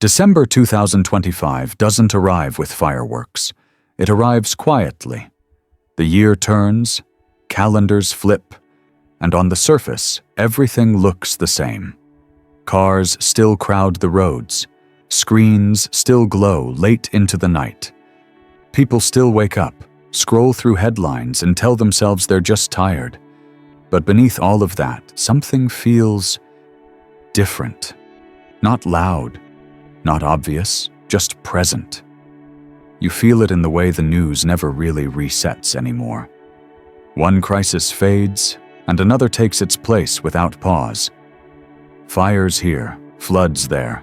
December 2025 doesn't arrive with fireworks. It arrives quietly. The year turns, calendars flip, and on the surface, everything looks the same. Cars still crowd the roads. Screens still glow late into the night. People still wake up, scroll through headlines, and tell themselves they're just tired. But beneath all of that, something feels different. Not loud, not obvious, just present. You feel it in the way the news never really resets anymore. One crisis fades, and another takes its place without pause. Fires here, floods there,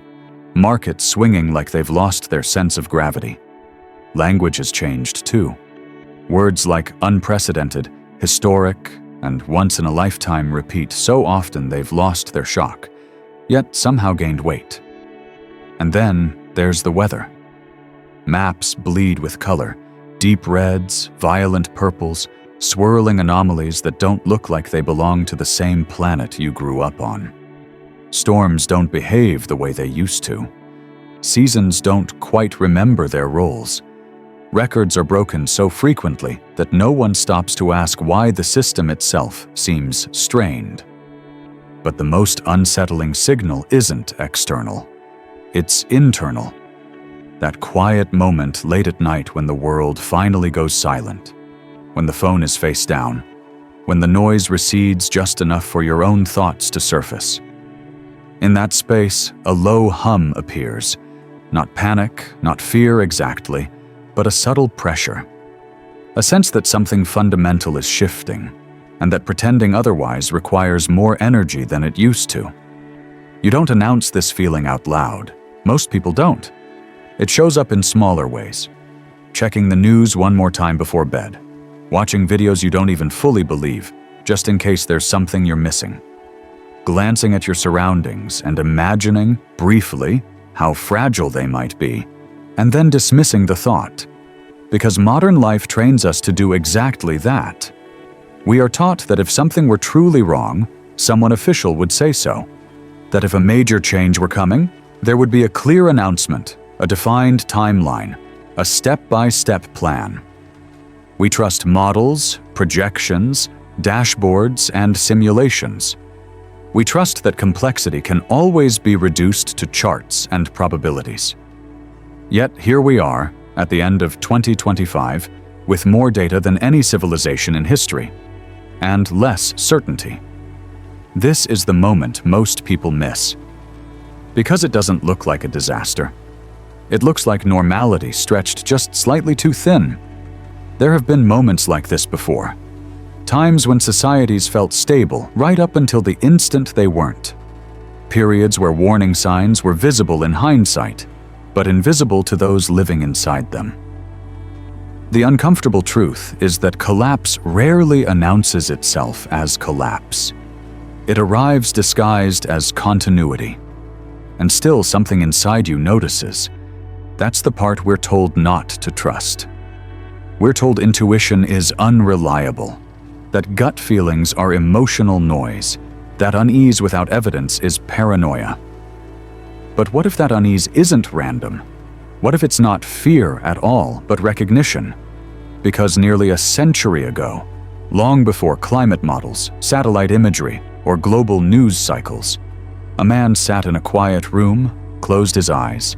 markets swinging like they've lost their sense of gravity. Language has changed too. Words like unprecedented, historic, and once in a lifetime repeat so often they've lost their shock, yet somehow gained weight. And then there's the weather. Maps bleed with color, deep reds, violent purples, swirling anomalies that don't look like they belong to the same planet you grew up on. Storms don't behave the way they used to. Seasons don't quite remember their roles. Records are broken so frequently that no one stops to ask why the system itself seems strained. But the most unsettling signal isn't external. It's internal. That quiet moment late at night when the world finally goes silent, when the phone is face down, when the noise recedes just enough for your own thoughts to surface. In that space, a low hum appears. Not panic, not fear exactly, but a subtle pressure. A sense that something fundamental is shifting, and that pretending otherwise requires more energy than it used to. You don't announce this feeling out loud. Most people don't. It shows up in smaller ways. Checking the news one more time before bed. Watching videos you don't even fully believe, just in case there's something you're missing. Glancing at your surroundings and imagining, briefly, how fragile they might be, and then dismissing the thought. Because modern life trains us to do exactly that. We are taught that if something were truly wrong, someone official would say so. That if a major change were coming, there would be a clear announcement, a defined timeline, a step-by-step plan. We trust models, projections, dashboards, and simulations. We trust that complexity can always be reduced to charts and probabilities. Yet here we are, at the end of 2025, with more data than any civilization in history, and less certainty. This is the moment most people miss. Because it doesn't look like a disaster. It looks like normality stretched just slightly too thin. There have been moments like this before. Times when societies felt stable right up until the instant they weren't. Periods where warning signs were visible in hindsight, but invisible to those living inside them. The uncomfortable truth is that collapse rarely announces itself as collapse. It arrives disguised as continuity. And still something inside you notices. That's the part we're told not to trust. We're told intuition is unreliable, that gut feelings are emotional noise, that unease without evidence is paranoia. But what if that unease isn't random? What if it's not fear at all, but recognition? Because nearly a century ago, long before climate models, satellite imagery, or global news cycles, a man sat in a quiet room, closed his eyes,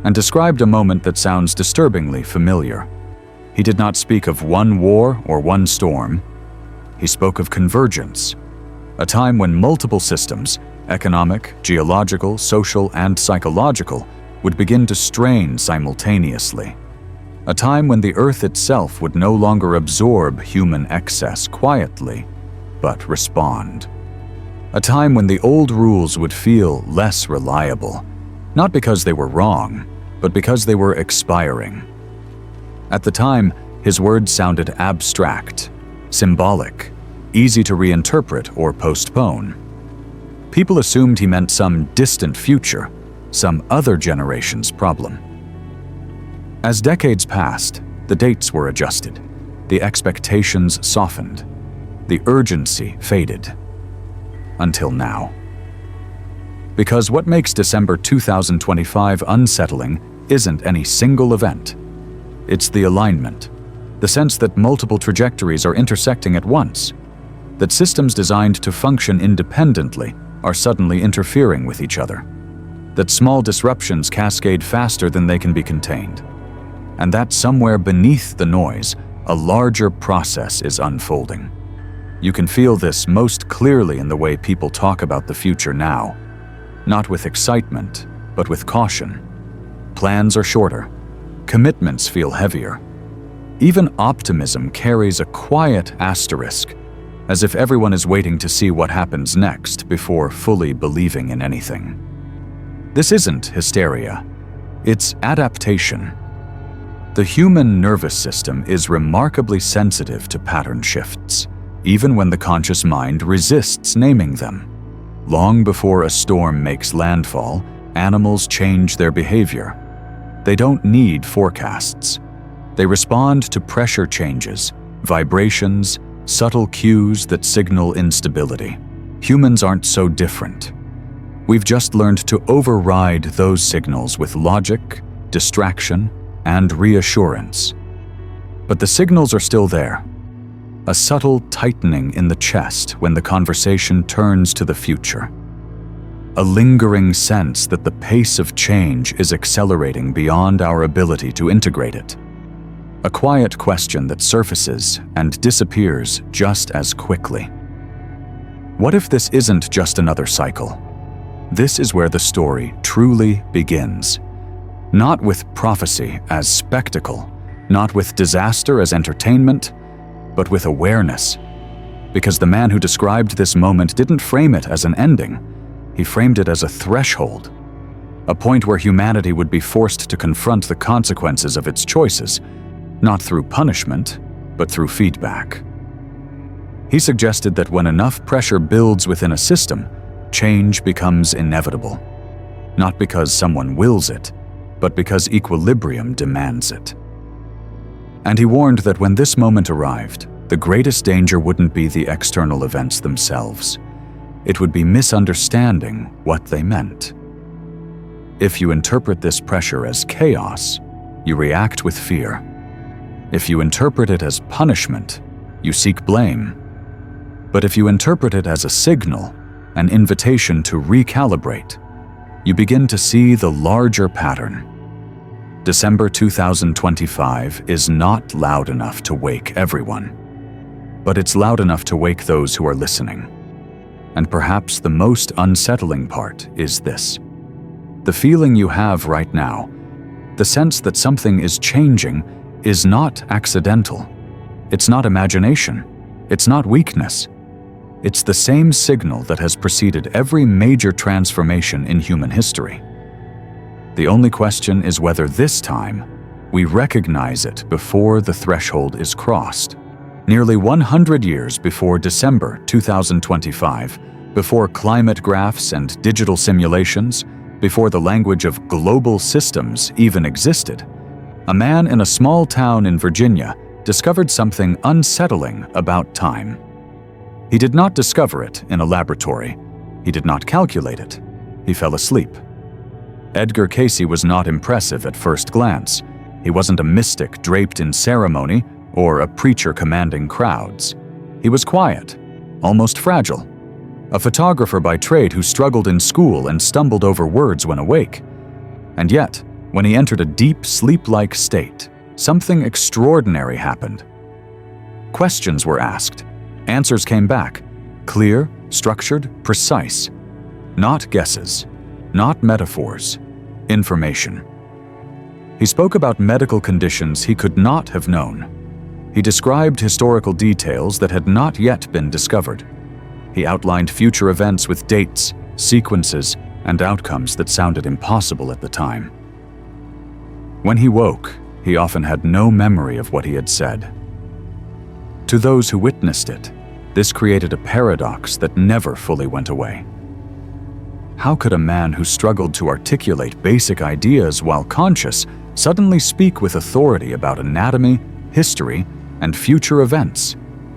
and described a moment that sounds disturbingly familiar. He did not speak of one war or one storm. He spoke of convergence, a time when multiple systems, economic, geological, social, and psychological, would begin to strain simultaneously. A time when the Earth itself would no longer absorb human excess quietly, but respond. A time when the old rules would feel less reliable, not because they were wrong, but because they were expiring. At the time, his words sounded abstract, symbolic, easy to reinterpret or postpone. People assumed he meant some distant future, some other generation's problem. As decades passed, the dates were adjusted, the expectations softened, the urgency faded. Until now. Because what makes December 2025 unsettling isn't any single event. It's the alignment, the sense that multiple trajectories are intersecting at once, that systems designed to function independently are suddenly interfering with each other, that small disruptions cascade faster than they can be contained, and that somewhere beneath the noise, a larger process is unfolding. You can feel this most clearly in the way people talk about the future now, not with excitement, but with caution. Plans are shorter, commitments feel heavier. Even optimism carries a quiet asterisk, as if everyone is waiting to see what happens next before fully believing in anything. This isn't hysteria, it's adaptation. The human nervous system is remarkably sensitive to pattern shifts, even when the conscious mind resists naming them. Long before a storm makes landfall, animals change their behavior. They don't need forecasts. They respond to pressure changes, vibrations, subtle cues that signal instability. Humans aren't so different. We've just learned to override those signals with logic, distraction, and reassurance. But the signals are still there. A subtle tightening in the chest when the conversation turns to the future. A lingering sense that the pace of change is accelerating beyond our ability to integrate it. A quiet question that surfaces and disappears just as quickly. What if this isn't just another cycle? This is where the story truly begins. Not with prophecy as spectacle, not with disaster as entertainment, but with awareness. Because the man who described this moment didn't frame it as an ending. He framed it as a threshold, a point where humanity would be forced to confront the consequences of its choices, not through punishment, but through feedback. He suggested that when enough pressure builds within a system, change becomes inevitable, not because someone wills it, but because equilibrium demands it. And he warned that when this moment arrived, the greatest danger wouldn't be the external events themselves. It would be misunderstanding what they meant. If you interpret this pressure as chaos, you react with fear. If you interpret it as punishment, you seek blame. But if you interpret it as a signal, an invitation to recalibrate, you begin to see the larger pattern. December 2025 is not loud enough to wake everyone, but it's loud enough to wake those who are listening. And perhaps the most unsettling part is this. The feeling you have right now, the sense that something is changing, is not accidental. It's not imagination. It's not weakness. It's the same signal that has preceded every major transformation in human history. The only question is whether this time we recognize it before the threshold is crossed. Nearly 100 years before December 2025, before climate graphs and digital simulations, before the language of global systems even existed, a man in a small town in Virginia discovered something unsettling about time. He did not discover it in a laboratory. He did not calculate it. He fell asleep. Edgar Cayce was not impressive at first glance. He wasn't a mystic draped in ceremony or a preacher commanding crowds. He was quiet, almost fragile. A photographer by trade who struggled in school and stumbled over words when awake. And yet, when he entered a deep sleep-like state, something extraordinary happened. Questions were asked. Answers came back. Clear, structured, precise. Not guesses. Not metaphors. Information. He spoke about medical conditions he could not have known. He described historical details that had not yet been discovered. He outlined future events with dates, sequences, and outcomes that sounded impossible at the time. When he woke, he often had no memory of what he had said. To those who witnessed it, this created a paradox that never fully went away. How could a man who struggled to articulate basic ideas while conscious suddenly speak with authority about anatomy, history, and future events?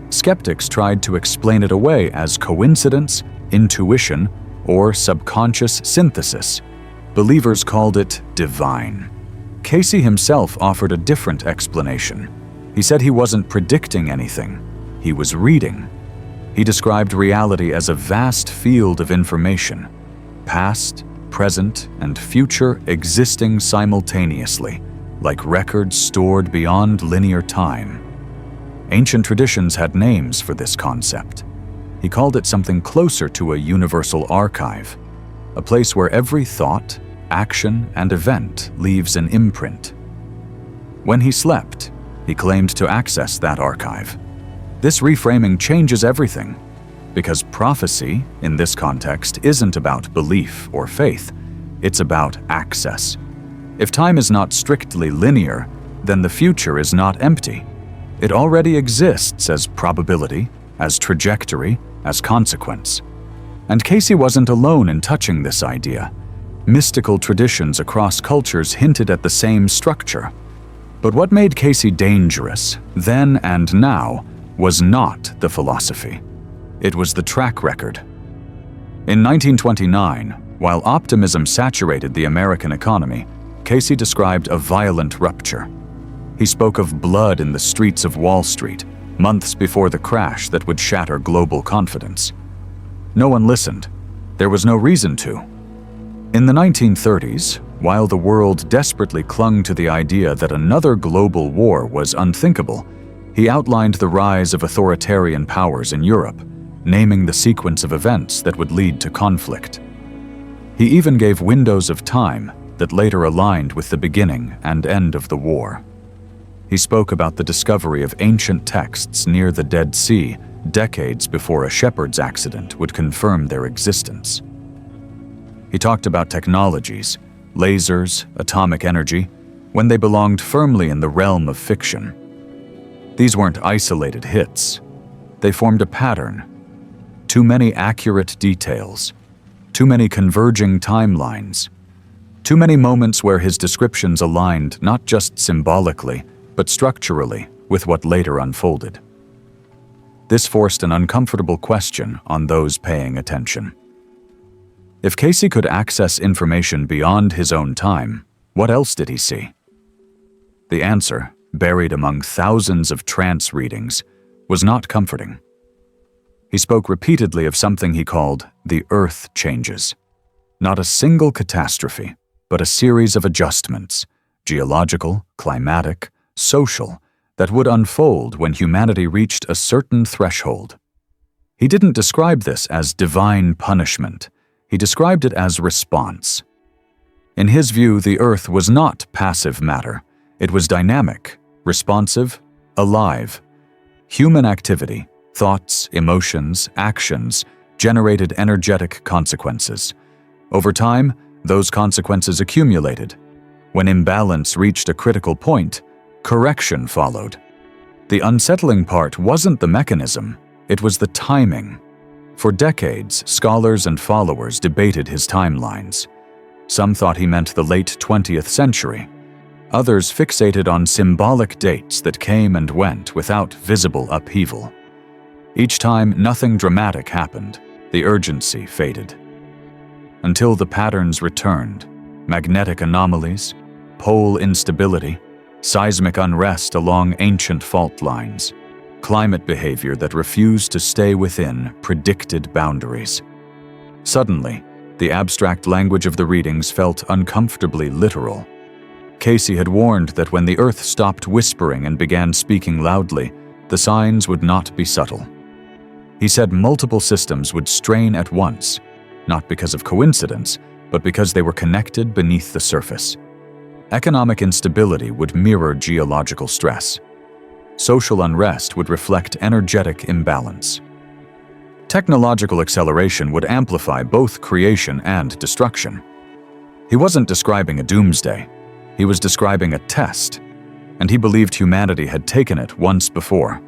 Skeptics tried to explain it away as coincidence, intuition, or subconscious synthesis. Believers called it divine. Cayce himself offered a different explanation. He said he wasn't predicting anything, he was reading. He described reality as a vast field of information, past, present, and future existing simultaneously, like records stored beyond linear time. Ancient traditions had names for this concept. He called it something closer to a universal archive, a place where every thought, action, and event leaves an imprint. When he slept, he claimed to access that archive. This reframing changes everything, because prophecy, in this context, isn't about belief or faith, it's about access. If time is not strictly linear, then the future is not empty. It already exists as probability, as trajectory, as consequence. And Cayce wasn't alone in touching this idea. Mystical traditions across cultures hinted at the same structure. But what made Cayce dangerous, then and now, was not the philosophy. It was the track record. In 1929, while optimism saturated the American economy, Cayce described a violent rupture. He spoke of blood in the streets of Wall Street, months before the crash that would shatter global confidence. No one listened. There was no reason to. In the 1930s, while the world desperately clung to the idea that another global war was unthinkable, he outlined the rise of authoritarian powers in Europe, naming the sequence of events that would lead to conflict. He even gave windows of time that later aligned with the beginning and end of the war. He spoke about the discovery of ancient texts near the Dead Sea decades before a shepherd's accident would confirm their existence. He talked about technologies, lasers, atomic energy, when they belonged firmly in the realm of fiction. These weren't isolated hits. They formed a pattern. Too many accurate details. Too many converging timelines. Too many moments where his descriptions aligned not just symbolically, but structurally with what later unfolded. This forced an uncomfortable question on those paying attention. If Cayce could access information beyond his own time, what else did he see? The answer, buried among thousands of trance readings, was not comforting. He spoke repeatedly of something he called the earth changes. Not a single catastrophe, but a series of adjustments, geological, climatic, social, that would unfold when humanity reached a certain threshold. He didn't describe this as divine punishment. He described it as response. In his view, the earth was not passive matter. It was dynamic, responsive, alive. Human activity, thoughts, emotions, actions, generated energetic consequences. Over time, those consequences accumulated. When imbalance reached a critical point, correction followed. The unsettling part wasn't the mechanism, it was the timing. For decades, scholars and followers debated his timelines. Some thought he meant the late 20th century. Others fixated on symbolic dates that came and went without visible upheaval. Each time, nothing dramatic happened. The urgency faded. Until the patterns returned: magnetic anomalies, pole instability, seismic unrest along ancient fault lines, climate behavior that refused to stay within predicted boundaries. Suddenly, the abstract language of the readings felt uncomfortably literal. Cayce had warned that when the earth stopped whispering and began speaking loudly, the signs would not be subtle. He said multiple systems would strain at once, not because of coincidence, but because they were connected beneath the surface. Economic instability would mirror geological stress. Social unrest would reflect energetic imbalance. Technological acceleration would amplify both creation and destruction. He wasn't describing a doomsday. He was describing a test, and he believed humanity had taken it once before.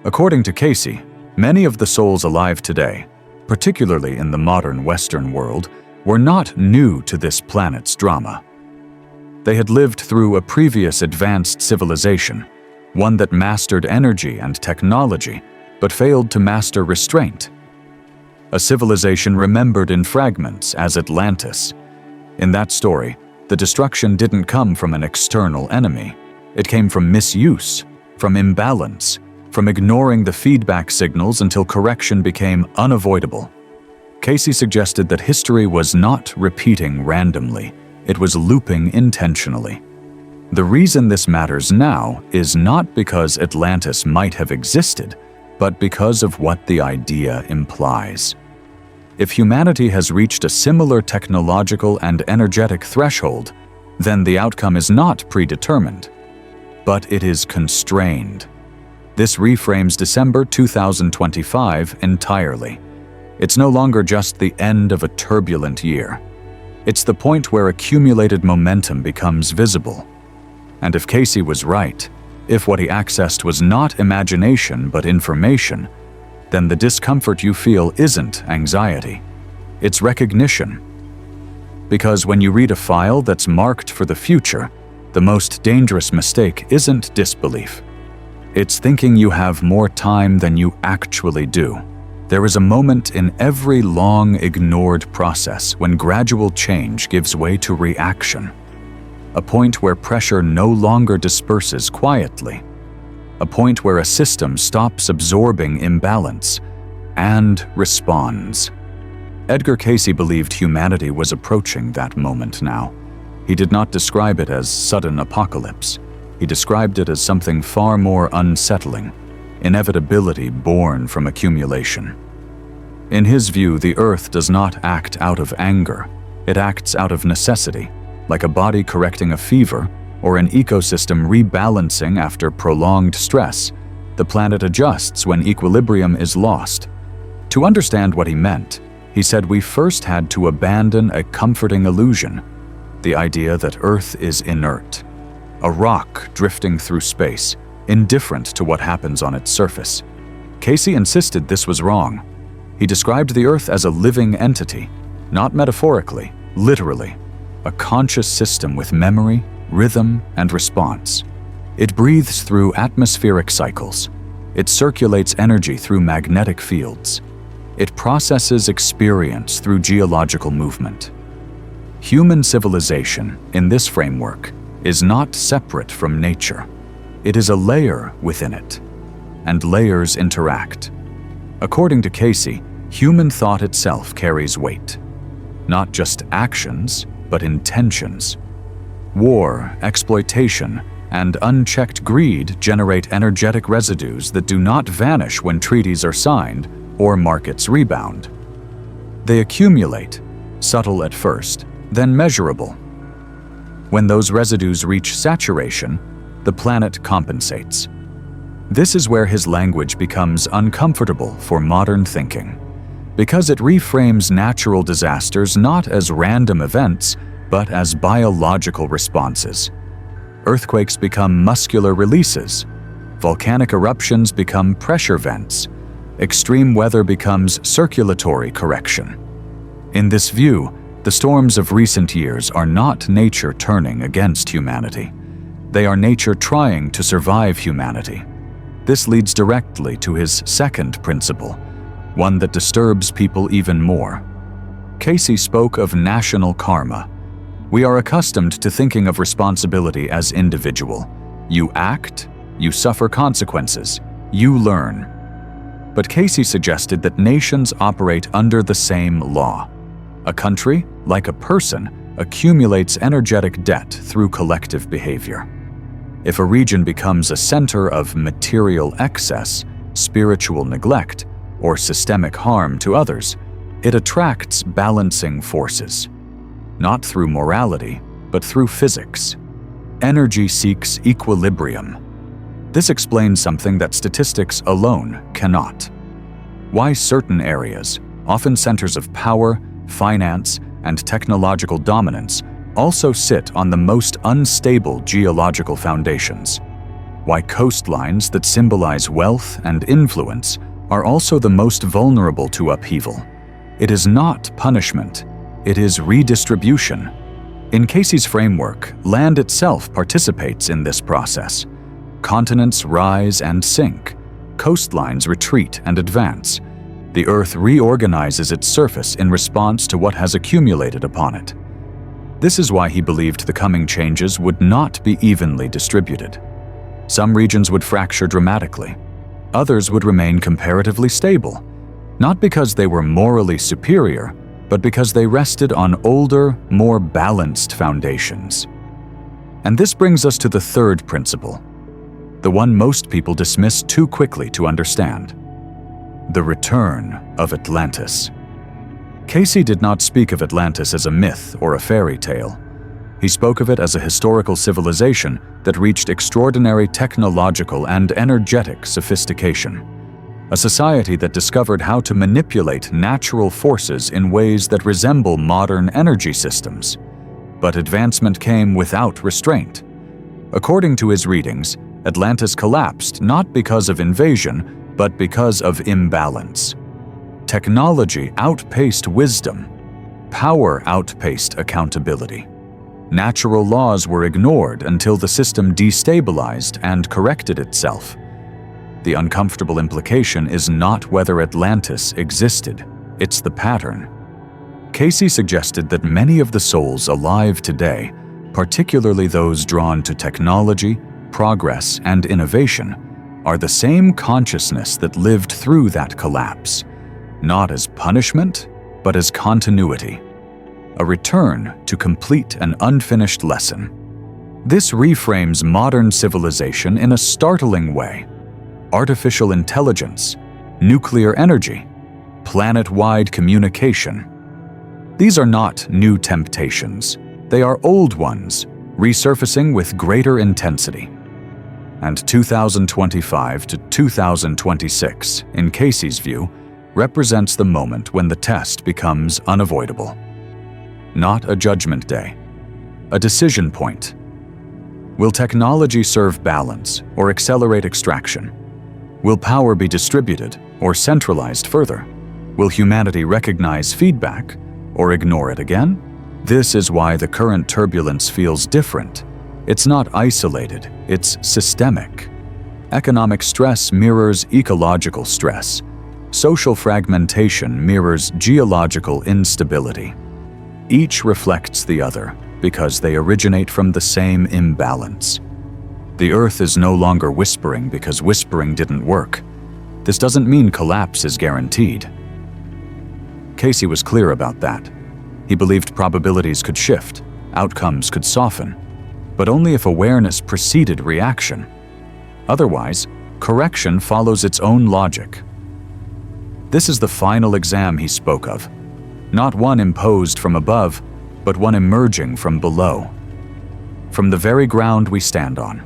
According to Cayce, many of the souls alive today, particularly in the modern Western world, were not new to this planet's drama. They had lived through a previous advanced civilization, one that mastered energy and technology, but failed to master restraint. a civilization remembered in fragments as Atlantis. In that story, the destruction didn't come from an external enemy. It came from misuse, from imbalance, from ignoring the feedback signals until correction became unavoidable. Cayce suggested that history was not repeating randomly, it was looping intentionally. The reason this matters now is not because Atlantis might have existed, but because of what the idea implies. If humanity has reached a similar technological and energetic threshold, then the outcome is not predetermined, but it is constrained. This reframes December 2025 entirely. It's no longer just the end of a turbulent year. It's the point where accumulated momentum becomes visible. And if Cayce was right, if what he accessed was not imagination but information, then the discomfort you feel isn't anxiety. It's recognition. Because when you read a file that's marked for the future, the most dangerous mistake isn't disbelief. It's thinking you have more time than you actually do. There is a moment in every long ignored process when gradual change gives way to reaction. A point where pressure no longer disperses quietly. A point where a system stops absorbing imbalance and responds. Edgar Cayce believed humanity was approaching that moment now. He did not describe it as sudden apocalypse. He described it as something far more unsettling, inevitability born from accumulation. In his view, the Earth does not act out of anger. It acts out of necessity, like a body correcting a fever or an ecosystem rebalancing after prolonged stress. The planet adjusts when equilibrium is lost. To understand what he meant, he said we first had to abandon a comforting illusion, the idea that Earth is inert, a rock drifting through space, indifferent to what happens on its surface. Cayce insisted this was wrong. He described the Earth as a living entity, not metaphorically, literally, a conscious system with memory, rhythm, and response. It breathes through atmospheric cycles. It circulates energy through magnetic fields. It processes experience through geological movement. Human civilization, in this framework, is not separate from nature. It is a layer within it, and layers interact. According to Cayce, human thought itself carries weight. Not just actions, but intentions. War, exploitation, and unchecked greed generate energetic residues that do not vanish when treaties are signed or markets rebound. They accumulate, subtle at first, then measurable. When those residues reach saturation, the planet compensates. This is where his language becomes uncomfortable for modern thinking, because it reframes natural disasters not as random events, but as biological responses. Earthquakes become muscular releases. Volcanic eruptions become pressure vents. Extreme weather becomes circulatory correction. In this view, the storms of recent years are not nature turning against humanity. They are nature trying to survive humanity. This leads directly to his second principle, one that disturbs people even more. Cayce spoke of national karma. We are accustomed to thinking of responsibility as individual. You act, you suffer consequences, you learn. But Cayce suggested that nations operate under the same law. A country, like a person, accumulates energetic debt through collective behavior. If a region becomes a center of material excess, spiritual neglect, or systemic harm to others, it attracts balancing forces. Not through morality, but through physics. Energy seeks equilibrium. This explains something that statistics alone cannot. Why certain areas, often centers of power, finance, and technological dominance, also sit on the most unstable geological foundations. Why coastlines that symbolize wealth and influence are also the most vulnerable to upheaval. It is not punishment, it is redistribution. In Cayce's framework, land itself participates in this process. Continents rise and sink, coastlines retreat and advance. The Earth reorganizes its surface in response to what has accumulated upon it. This is why he believed the coming changes would not be evenly distributed. Some regions would fracture dramatically. Others would remain comparatively stable, not because they were morally superior, but because they rested on older, more balanced foundations. And this brings us to the third principle, the one most people dismiss too quickly to understand: the return of Atlantis. Cayce did not speak of Atlantis as a myth or a fairy tale. He spoke of it as a historical civilization that reached extraordinary technological and energetic sophistication. A society that discovered how to manipulate natural forces in ways that resemble modern energy systems. But advancement came without restraint. According to his readings, Atlantis collapsed not because of invasion, but because of imbalance. Technology outpaced wisdom. Power outpaced accountability. Natural laws were ignored until the system destabilized and corrected itself. The uncomfortable implication is not whether Atlantis existed, it's the pattern. Cayce suggested that many of the souls alive today, particularly those drawn to technology, progress, and innovation, are the same consciousness that lived through that collapse, not as punishment, but as continuity. A return to complete an unfinished lesson. This reframes modern civilization in a startling way. Artificial intelligence, nuclear energy, planet-wide communication. These are not new temptations. They are old ones, resurfacing with greater intensity. And 2025 to 2026, in Cayce's view, represents the moment when the test becomes unavoidable. Not a judgment day, a decision point. Will technology serve balance or accelerate extraction? Will power be distributed or centralized further? Will humanity recognize feedback or ignore it again? This is why the current turbulence feels different. It's not isolated, it's systemic. Economic stress mirrors ecological stress. Social fragmentation mirrors geological instability. Each reflects the other because they originate from the same imbalance. The Earth is no longer whispering because whispering didn't work. This doesn't mean collapse is guaranteed. Cayce was clear about that. He believed probabilities could shift, outcomes could soften, but only if awareness preceded reaction. Otherwise, correction follows its own logic. This is the final exam he spoke of. Not one imposed from above, but one emerging from below. From the very ground we stand on,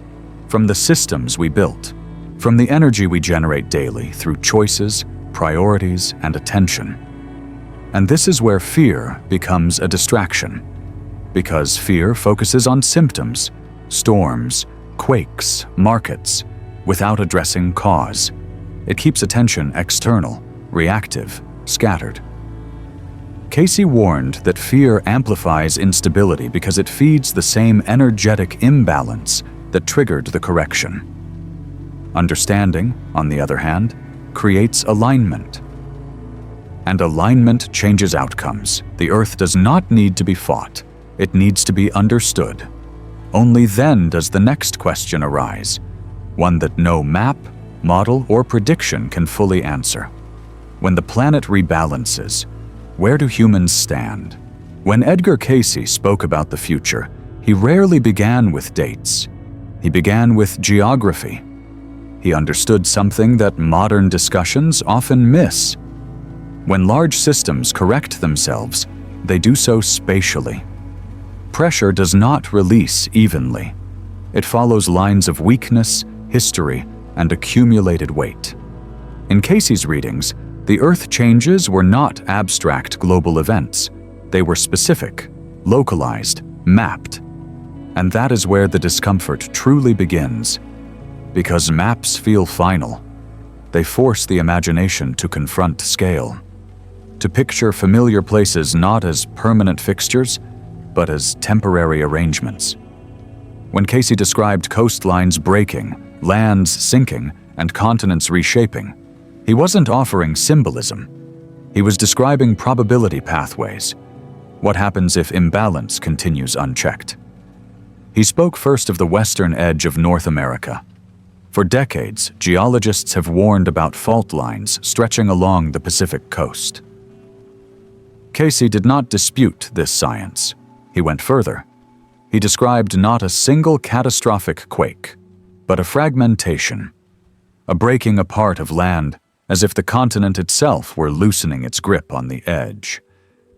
from the systems we built, from the energy we generate daily through choices, priorities, and attention. And this is where fear becomes a distraction, because fear focuses on symptoms, storms, quakes, markets, without addressing cause. It keeps attention external, reactive, scattered. Cayce warned that fear amplifies instability because it feeds the same energetic imbalance that triggered the correction. Understanding, on the other hand, creates alignment. And alignment changes outcomes. The Earth does not need to be fought. It needs to be understood. Only then does the next question arise, one that no map, model, or prediction can fully answer. When the planet rebalances, where do humans stand? When Edgar Cayce spoke about the future, he rarely began with dates. He began with geography. He understood something that modern discussions often miss. When large systems correct themselves, they do so spatially. Pressure does not release evenly. It follows lines of weakness, history, and accumulated weight. In Cayce's readings, the Earth changes were not abstract global events. They were specific, localized, mapped. And that is where the discomfort truly begins. Because maps feel final. They force the imagination to confront scale. To picture familiar places not as permanent fixtures, but as temporary arrangements. When Cayce described coastlines breaking, lands sinking, and continents reshaping, He wasn't offering symbolism. He was describing probability pathways. What happens if imbalance continues unchecked? He spoke first of the western edge of North America. For decades, geologists have warned about fault lines stretching along the Pacific coast. Cayce did not dispute this science. He went further. He described not a single catastrophic quake, but a fragmentation, a breaking apart of land as if the continent itself were loosening its grip on the edge.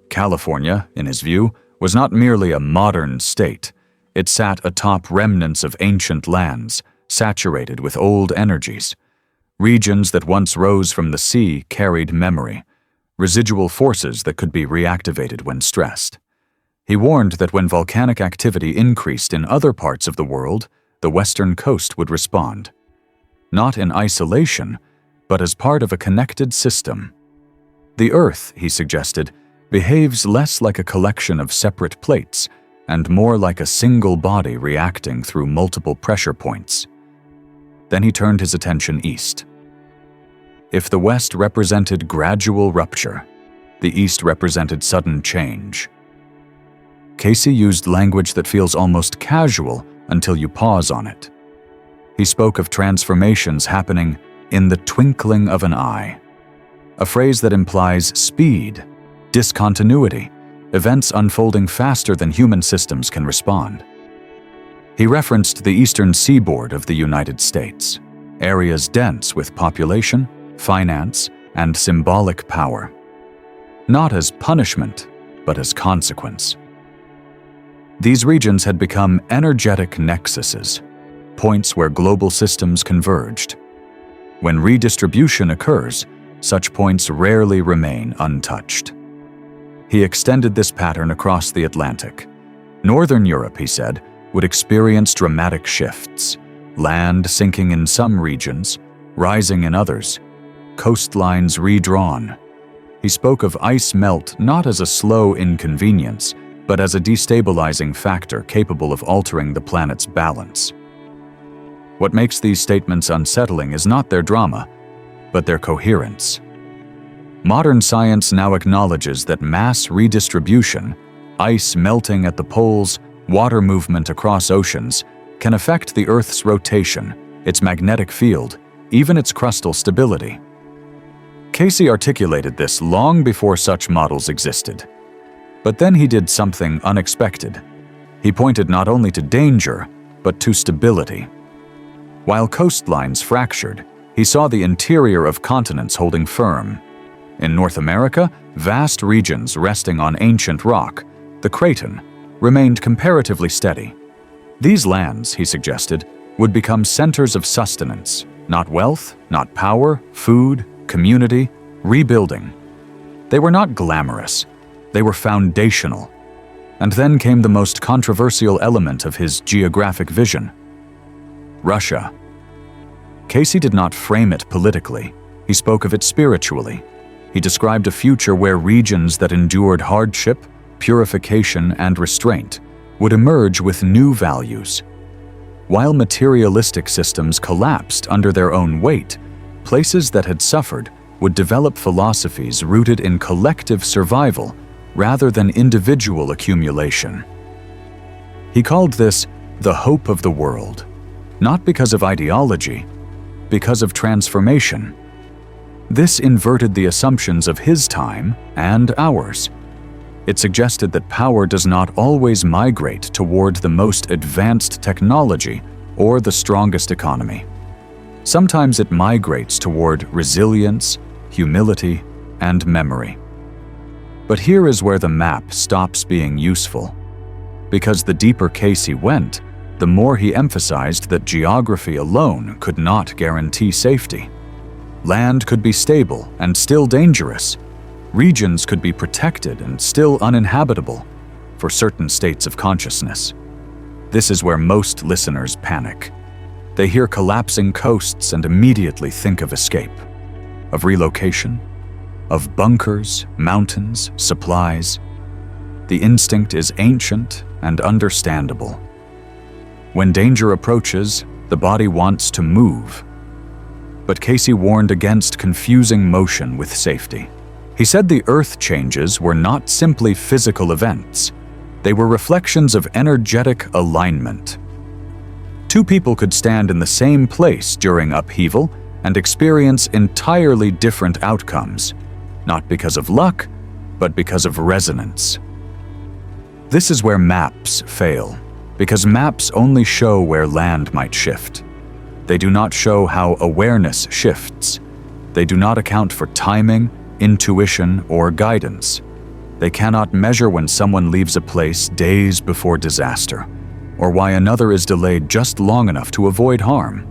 California, in his view, was not merely a modern state. It sat atop remnants of ancient lands, saturated with old energies. Regions that once rose from the sea carried memory, residual forces that could be reactivated when stressed. He warned that when volcanic activity increased in other parts of the world, the western coast would respond. Not in isolation, but as part of a connected system. The Earth, he suggested, behaves less like a collection of separate plates and more like a single body reacting through multiple pressure points. Then he turned his attention east. If the West represented gradual rupture, the East represented sudden change. Cayce used language that feels almost casual until you pause on it. He spoke of transformations happening in the twinkling of an eye, a phrase that implies speed, discontinuity, events unfolding faster than human systems can respond. He referenced the eastern seaboard of the United States, areas dense with population, finance, and symbolic power, not as punishment, but as consequence. These regions had become energetic nexuses, points where global systems converged. When redistribution occurs, such points rarely remain untouched. He extended this pattern across the Atlantic. Northern Europe, he said, would experience dramatic shifts, land sinking in some regions, rising in others, coastlines redrawn. He spoke of ice melt not as a slow inconvenience, but as a destabilizing factor capable of altering the planet's balance. What makes these statements unsettling is not their drama, but their coherence. Modern science now acknowledges that mass redistribution, ice melting at the poles, water movement across oceans, can affect the Earth's rotation, its magnetic field, even its crustal stability. Cayce articulated this long before such models existed. But then he did something unexpected. He pointed not only to danger, but to stability. While coastlines fractured, he saw the interior of continents holding firm. In North America, vast regions resting on ancient rock, the Craton, remained comparatively steady. These lands, he suggested, would become centers of sustenance, not wealth, not power, food, community, rebuilding. They were not glamorous. They were foundational. And then came the most controversial element of his geographic vision: Russia. Cayce did not frame it politically. He spoke of it spiritually. He described a future where regions that endured hardship, purification, and restraint would emerge with new values. While materialistic systems collapsed under their own weight, places that had suffered would develop philosophies rooted in collective survival rather than individual accumulation. He called this the hope of the world, not because of ideology, because of transformation. This inverted the assumptions of his time and ours. It suggested that power does not always migrate toward the most advanced technology or the strongest economy. Sometimes it migrates toward resilience, humility, and memory. But here is where the map stops being useful. Because the deeper Cayce went, the more he emphasized that geography alone could not guarantee safety. Land could be stable and still dangerous. Regions could be protected and still uninhabitable for certain states of consciousness. This is where most listeners panic. They hear collapsing coasts and immediately think of escape, of relocation, of bunkers, mountains, supplies. The instinct is ancient and understandable. When danger approaches, the body wants to move. but Cayce warned against confusing motion with safety. He said the Earth changes were not simply physical events. They were reflections of energetic alignment. Two people could stand in the same place during upheaval and experience entirely different outcomes, not because of luck, but because of resonance. This is where maps fail, because maps only show where land might shift. They do not show how awareness shifts. They do not account for timing, intuition, or guidance. They cannot measure when someone leaves a place days before disaster, or why another is delayed just long enough to avoid harm.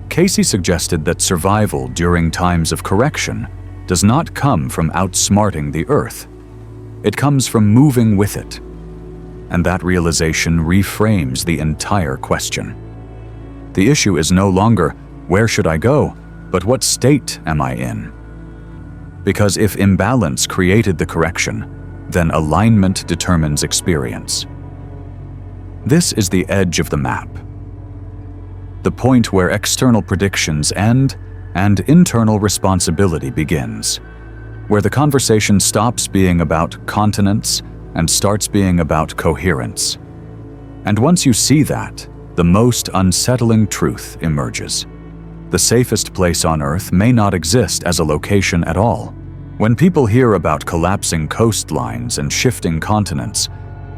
Cayce suggested that survival during times of correction does not come from outsmarting the Earth. It comes from moving with it. And that realization reframes the entire question. The issue is no longer, where should I go, but what state am I in? Because if imbalance created the correction, then alignment determines experience. This is the edge of the map. The point where external predictions end and internal responsibility begins, where the conversation stops being about continents and starts being about coherence. And once you see that, the most unsettling truth emerges. The safest place on Earth may not exist as a location at all. When people hear about collapsing coastlines and shifting continents,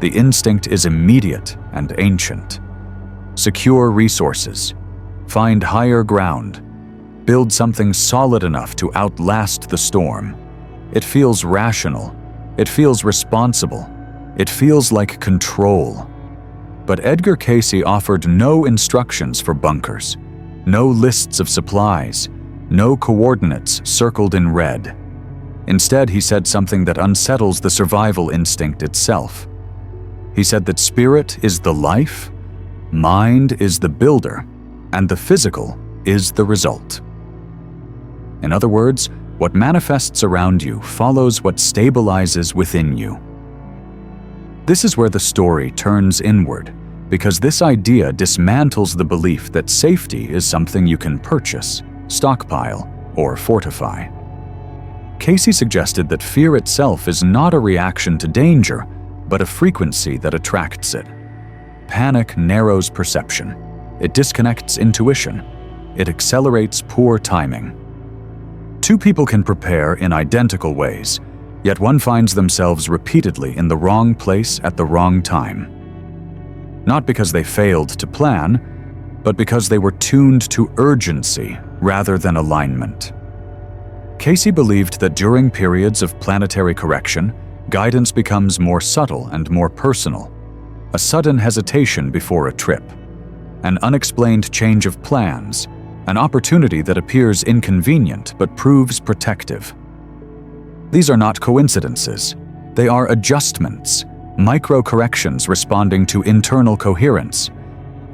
the instinct is immediate and ancient. Secure resources, find higher ground, build something solid enough to outlast the storm. It feels rational, it feels responsible, it feels like control. But Edgar Cayce offered no instructions for bunkers, no lists of supplies, no coordinates circled in red. Instead, he said something that unsettles the survival instinct itself. He said that spirit is the life, mind is the builder, and the physical is the result. In other words, what manifests around you follows what stabilizes within you. This is where the story turns inward, because this idea dismantles the belief that safety is something you can purchase, stockpile, or fortify. Cayce suggested that fear itself is not a reaction to danger, but a frequency that attracts it. Panic narrows perception. It disconnects intuition. It accelerates poor timing. Two people can prepare in identical ways, yet one finds themselves repeatedly in the wrong place at the wrong time. Not because they failed to plan, but because they were tuned to urgency rather than alignment. Cayce believed that during periods of planetary correction, guidance becomes more subtle and more personal. A sudden hesitation before a trip, an unexplained change of plans, an opportunity that appears inconvenient but proves protective. These are not coincidences. They are adjustments, micro-corrections responding to internal coherence.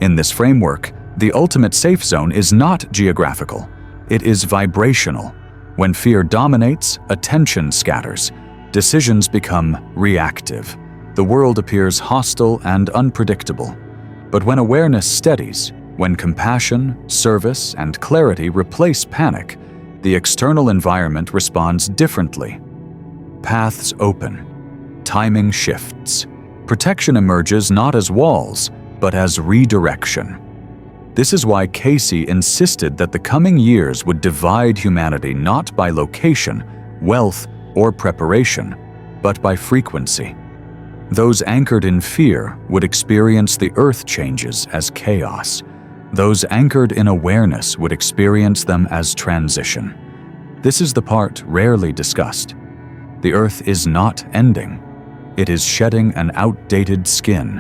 In this framework, the ultimate safe zone is not geographical. It is vibrational. When fear dominates, attention scatters. Decisions become reactive. The world appears hostile and unpredictable. But when awareness steadies, when compassion, service, and clarity replace panic, the external environment responds differently. Paths open. Timing shifts. Protection emerges not as walls, but as redirection. This is why Cayce insisted that the coming years would divide humanity not by location, wealth, or preparation, but by frequency. Those anchored in fear would experience the earth changes as chaos. Those anchored in awareness would experience them as transition. This is the part rarely discussed. The earth is not ending. It is shedding an outdated skin.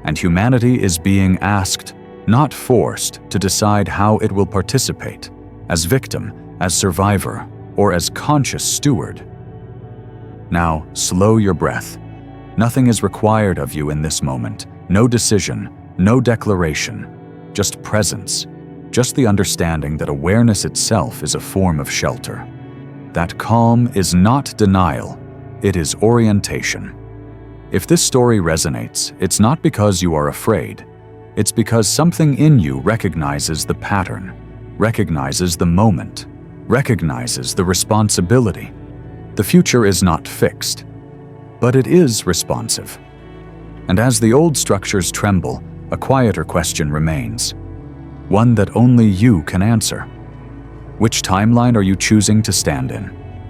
And humanity is being asked, not forced, to decide how it will participate, as victim, as survivor, or as conscious steward. Now, slow your breath. Nothing is required of you in this moment. No decision, no declaration, just presence, just the understanding that awareness itself is a form of shelter. That calm is not denial, it is orientation. If this story resonates, it's not because you are afraid. It's because something in you recognizes the pattern. recognizes the moment, recognizes the responsibility. The future is not fixed, but it is responsive. And as the old structures tremble, a quieter question remains, one that only you can answer. Which timeline are you choosing to stand in?